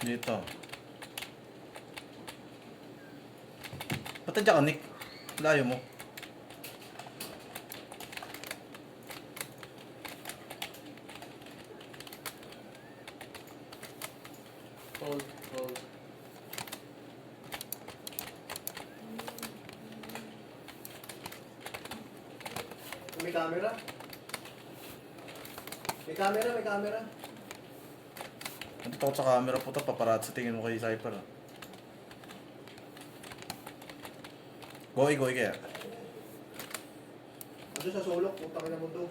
Dito. Ba't nandiyan ka, Nick? Layo mo. Hold, hold. May camera? May camera, may camera. Nandito ako sa camera po ito. Paparat sa tingin mo kay Cypher. Ah. Goy kaya. Ando sa sulok, putang ina mo to.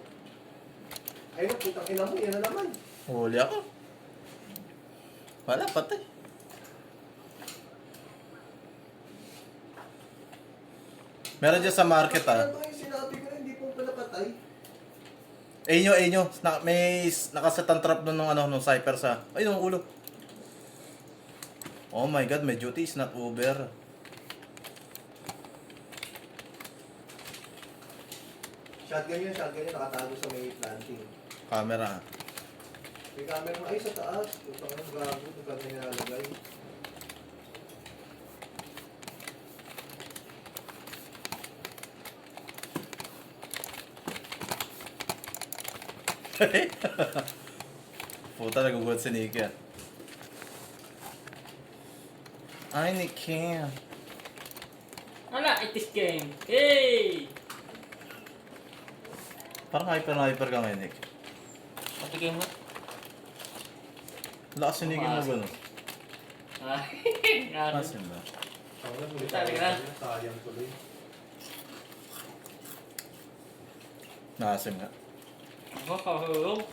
Ayun, putang ina mo, yan na naman. Huli ako. Wala, patay. Meron dyan sa market ah. Ano yung sinabi ko, hindi po pala patay. Enyo. May nakaset ang trap nun ng nung Cypher sa... Ay, nung ulo. Oh my god, my duty is not over. Shotgun yun, nakatago sa may planting. Camera. May camera mo, ay sa taas. Putang ina, gago, kung kanya nilalagay. Puta, nagugulat si Nick yan. Ay, Nick Cam. Ala, it is game. Hey! Parang hyper ka ngayon, Nick. Patigay mo. Lakas si Nick mo gano'n. Ay, nga. Asin ba? Talaga? Sayang tuloy. Nakasim nga. Makahulog.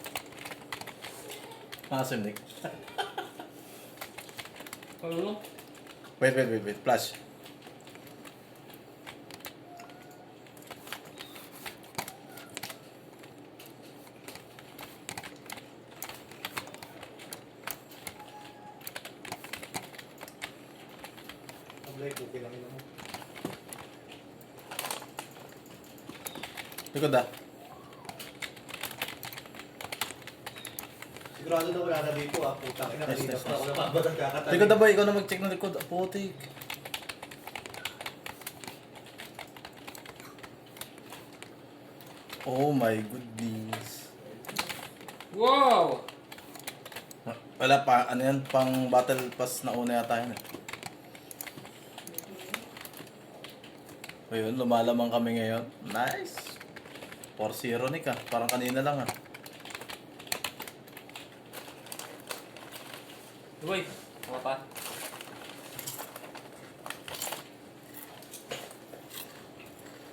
Nakasim, Nick. Hulog. Wait. Flash. Tablay, okay lang yun mo. Likod ah. Sigurado na wala na dito ah, putang ina, Nice, kanina nice, pa ako nice. napabad ang kakatayin. Likod na ba? Ikaw na mag-check ng likod. Putik. Oh my goodness. Wow! Wala pa, ano yan, pang battle pass na una yata yun eh. Ayun, lumalamang kami ngayon. Nice! 4-0 Nick ah, parang kanina lang ah. Uy, mga pa.